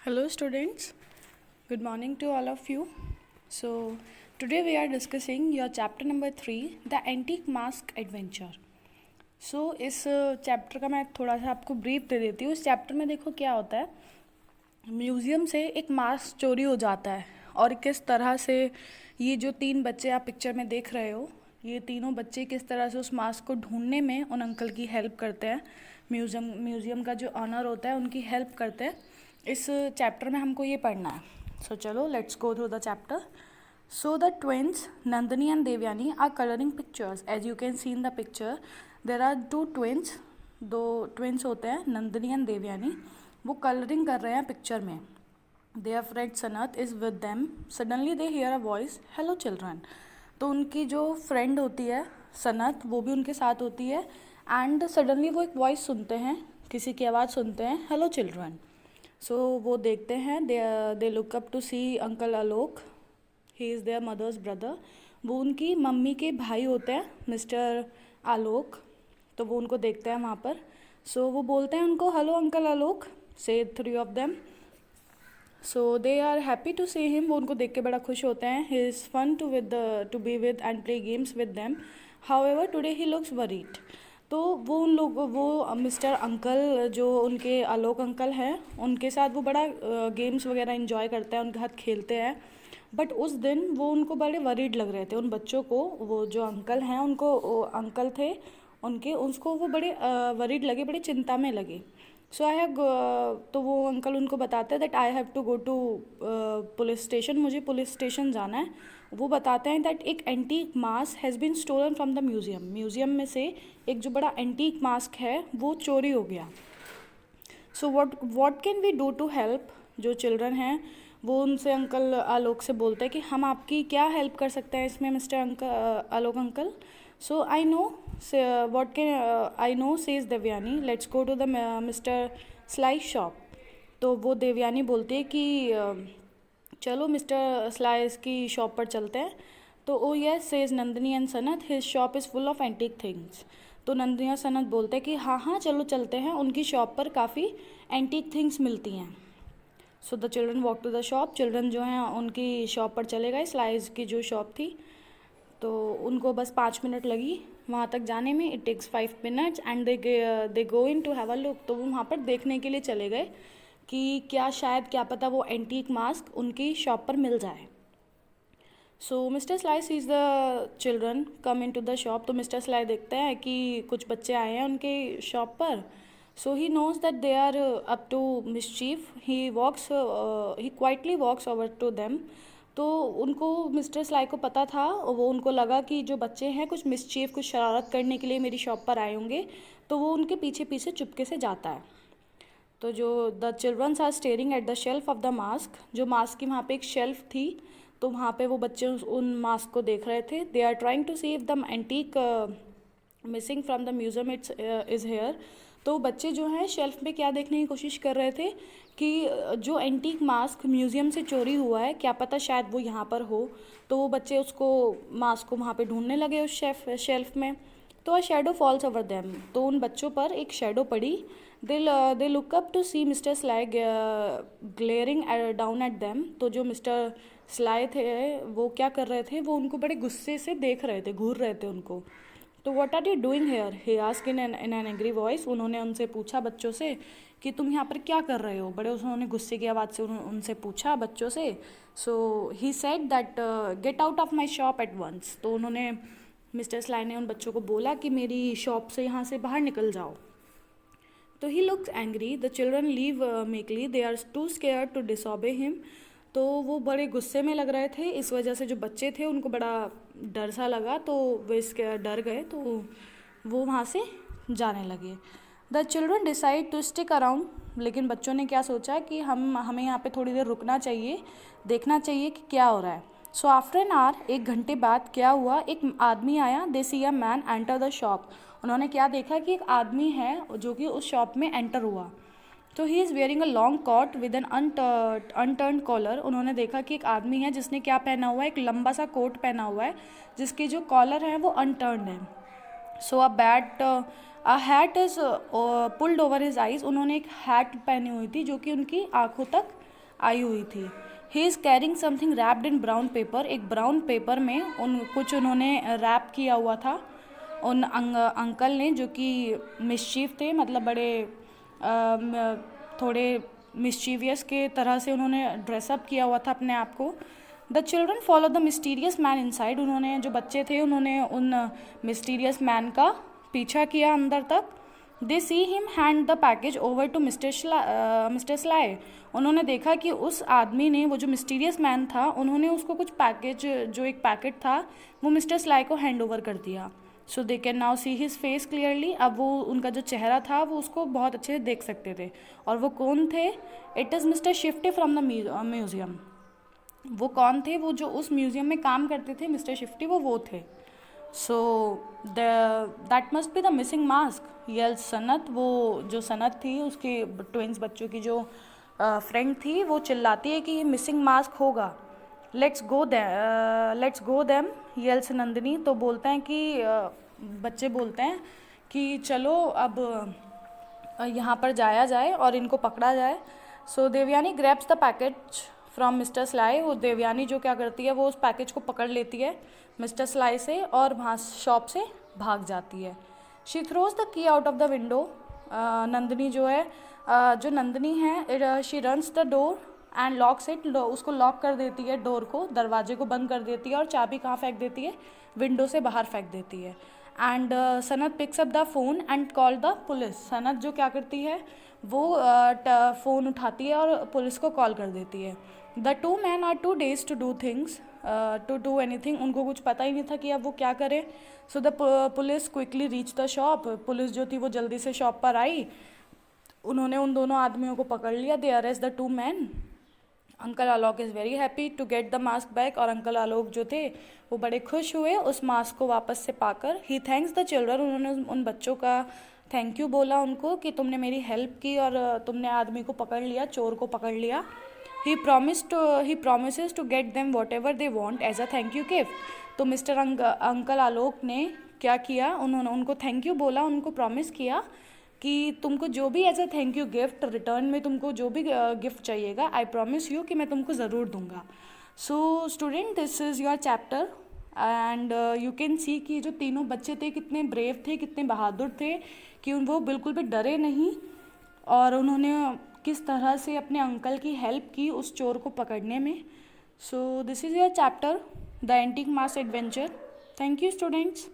Hello students, good morning to all of you. So today we are discussing your chapter number 3, The Antique Mask Adventure. इस chapter का मैं थोड़ा सा आपको brief दे देती हूँ. इस चैप्टर में देखो क्या होता है. म्यूज़ियम से एक मास्क चोरी हो जाता है और किस तरह से ये जो 3 बच्चे आप पिक्चर में देख रहे हो, ये तीनों बच्चे किस तरह से उस मास्क को ढूंढने में उन अंकल की हेल्प करते हैं. म्यूज़ियम का जो ऑनर होता है उनकी हेल्प करते हैं. इस चैप्टर में हमको ये पढ़ना है. सो चलो let's go through the chapter. So the twins Nandini and Devyani are colouring pictures. As you can see in the picture there are 2 twins. 2 twins होते हैं, नंदिनी एंड देवयानी. वो कलरिंग कर रहे हैं पिक्चर में. Their friend Sanat is with them. Suddenly they hear a voice, hello children. तो उनकी जो फ्रेंड होती है सनत, वो भी उनके साथ होती है. एंड सडनली वो एक वॉइस सुनते हैं, किसी की आवाज़ सुनते हैं, हेलो चिल्ड्रन. सो वो देखते हैं, they look up to see uncle Alok. He is their mother's brother. वो उनकी मम्मी के भाई होते हैं, मिस्टर आलोक. तो वो उनको देखते हैं वहाँ पर. सो वो बोलते हैं उनको, हेलो अंकल आलोक. से 3 of them. So they are happy to see him. वो उनको देख के बड़ा खुश होते हैं. He is fun to be with and play games with them. However today he looks worried. तो वो मिस्टर अंकल जो उनके आलोक अंकल हैं, उनके साथ वो बड़ा गेम्स वगैरह इन्जॉय करते हैं, उनके साथ खेलते हैं. बट उस दिन वो उनको बड़े वरीड लग रहे थे उन बच्चों को. वो जो अंकल हैं उनको अंकल थे उनके, उसको वो बड़े वरीड लगे, बड़ी चिंता में लगे. सो आई हैव तो वो अंकल उनको बताते हैं that I have to go to police station. मुझे पुलिस स्टेशन जाना है. वो बताते हैं दैट एक antique mask has been stolen from the museum. Museum में से एक जो बड़ा एंटीक मास्क है वो चोरी हो गया. So what can we do to help. जो चिल्ड्रन हैं वो उनसे अंकल आलोक से बोलते हैं कि हम आपकी क्या हेल्प कर सकते हैं इसमें mister Alok uncle. So I know what can I know says Devyani, let's go to the mister Sly shop. तो वो देवयानी बोलती है कि चलो मिस्टर स्लाइस की शॉप पर चलते हैं. तो oh yes says Nandini and Sanat, his shop is full of antique things. तो नंदिनी और सनत बोलते हैं कि हाँ हाँ चलो चलते हैं, उनकी शॉप पर काफ़ी एंटीक थिंग्स मिलती हैं. So the children walk to the shop. Children जो हैं उनकी शॉप पर चले गए, स्लाइस की जो शॉप थी. तो उनको बस 5 मिनट लगी वहाँ तक जाने में. It takes 5 minutes and they go in to have a look. तो वो वहाँ पर देखने के लिए चले गए कि क्या पता वो एंटीक मास्क उनकी शॉप पर मिल जाए. So Mister Sly sees the children come into the shop. तो मिस्टर स्लाई देखते हैं कि कुछ बच्चे आए हैं उनके शॉप पर. So he knows that they are up to mischief. He quietly walks over to them. तो उनको मिस्टर स्लाई को पता था, वो उनको लगा कि जो बच्चे हैं कुछ मिसचीफ, कुछ शरारत करने के लिए मेरी शॉप पर आए होंगे. तो वो उनके पीछे पीछे चुपके से जाता है. तो जो the childrens are staring at the shelf of the mask. जो मास्क की वहाँ पे एक शेल्फ थी, तो वहाँ पे वो बच्चे उन मास्क को देख रहे थे. They are trying to see if the antique missing from the museum it's is here. तो बच्चे जो हैं शेल्फ में क्या देखने की कोशिश कर रहे थे कि जो एंटीक मास्क म्यूज़ियम से चोरी हुआ है, क्या पता शायद वो यहाँ पर हो. तो वो बच्चे उसको मास्क को वहाँ पे ढूंढने लगे उस शेल्फ में. तो a shadow falls over them. तो उन बच्चों पर एक शेडो पड़ी. They look up to see mister Sly glaring down at them. तो जो मिस्टर स्लाई थे वो क्या कर रहे थे, वो उनको बड़े गुस्से से देख रहे थे, घूर रहे थे उनको. तो what are you doing here, he asked in an angry voice. उन्होंने उनसे पूछा बच्चों से कि तुम यहाँ पर क्या कर रहे हो. बड़े उन्होंने गुस्से की आवाज़ से उनसे पूछा बच्चों से. So he said that get out of my shop at once. तो उन्होंने मिस्टर स्लाई ने उन बच्चों को बोला कि मेरी शॉप से यहाँ से बाहर निकल जाओ. तो he looks angry. The children leave meekly. They are too scared to disobey him. तो वो बड़े गुस्से में लग रहे थे. इस वजह से जो बच्चे थे उनको बड़ा डर सा लगा, तो वे इसके डर गए. तो वो वहाँ से जाने लगे. The children decide to stick around. लेकिन बच्चों ने क्या सोचा कि हमें यहाँ पे थोड़ी देर रुकना चाहिए, देखना चाहिए कि क्या हो रहा है. सो आफ्टर एन आवर, 1 घंटे बाद क्या हुआ, एक आदमी आया. They see a man enter the shop. उन्होंने क्या देखा कि एक आदमी है जो कि उस शॉप में एंटर हुआ. तो he is wearing a long coat with an unturned collar. उन्होंने देखा कि एक आदमी है जिसने क्या पहना हुआ है, एक लंबा सा कोट पहना हुआ है जिसकी जो कॉलर है वो अनटर्न है. So a hat is pulled over his eyes, उन्होंने एक हैट पहनी हुई थी जो कि उनकी आंखों तक आई हुई थी। He is carrying something wrapped in brown paper, एक ब्राउन पेपर में उन्होंने रैप किया हुआ था उन अंकल ने, जो कि मिस्चीफ थे, मतलब बड़े थोड़े मिस्चीवियस के तरह से उन्होंने ड्रेसअप किया हुआ था अपने आप को। The children follow the mysterious man inside, उन्होंने जो बच्चे थे उन्होंने उन मिस्टीरियस मैन का पीछा किया अंदर तक। They see him hand the package over to mister Sly, उन्होंने देखा कि उस आदमी ने, वो जो मिस्टीरियस मैन था, उन्होंने उसको कुछ पैकेज, जो एक पैकेट था वो मिस्टर स्लाई को हैंड ओवर कर दिया। So they can now see his face clearly, अब वो उनका जो चेहरा था वो उसको बहुत अच्छे से देख सकते थे। और वो कौन थे? It is mister Shifty from the museum. वो कौन थे? वो जो उस म्यूज़ियम में काम करते थे, मिस्टर शिफ्टी, वो थे। So that must be the missing mask यल सनत, वो जो सनत थी उसके ट्विंस बच्चों की जो फ्रेंड थी, वो चिल्लाती है कि ये मिसिंग मास्क होगा। लेट्स गो देम यल्स नंदिनी, तो बोलते हैं कि बच्चे बोलते हैं कि चलो अब यहाँ पर जाया जाए और इनको पकड़ा जाए। So Devyani grabs the package from mister Sly, वो देवयानी जो क्या करती है, वो उस पैकेज को पकड़ लेती है मिस्टर स्लाई से और वहाँ शॉप से भाग जाती है। She throws the key out of the window, Nandini जो है, जो नंदिनी है, she runs the door and locks it, उसको लॉक कर देती है, डोर को, दरवाजे को बंद कर देती है और चाबी कहाँ फेंक देती है? विंडो से बाहर फेंक देती है। And Sanat picks up the phone and call the police, Sanat जो क्या करती है, वो फ़ोन उठाती है और पुलिस को कॉल कर देती है। The two man are too dazed to do things, to do anything, उनको कुछ पता ही नहीं था कि अब वो क्या करें। So the police quickly reach the shop, police जो थी वो जल्दी से शॉप पर आई, उन्होंने उन दोनों आदमियों को पकड़ लिया। They arrest the two man. Uncle Alok is very happy to get the mask back, और अंकल आलोक जो थे वो बड़े खुश हुए उस मास्क को वापस से पाकर। ही थैंक्स द चिल्ड्रन, उन्होंने उन बच्चों का थैंक यू बोला उनको कि तुमने मेरी हेल्प की और तुमने आदमी को पकड़ लिया, चोर को पकड़ लिया। He promises to get them whatever they want as a thank you gift. तो मिस्टर अंकल आलोक ने क्या किया, उन्होंने उनको थैंक यू बोला, उनको प्रॉमिस किया कि तुमको जो भी as a thank you gift return में तुमको जो भी गिफ्ट चाहिएगा, आई प्रॉमिस यू कि मैं तुमको ज़रूर दूंगा। So student, this is your chapter and you can सी कि जो तीनों बच्चे थे कितने ब्रेव थे, कितने बहादुर थे, कि वो बिल्कुल भी डरे नहीं और उन्होंने किस तरह से अपने अंकल की हेल्प की उस चोर को पकड़ने में। So this is your chapter the antique mask adventure. Thank you students.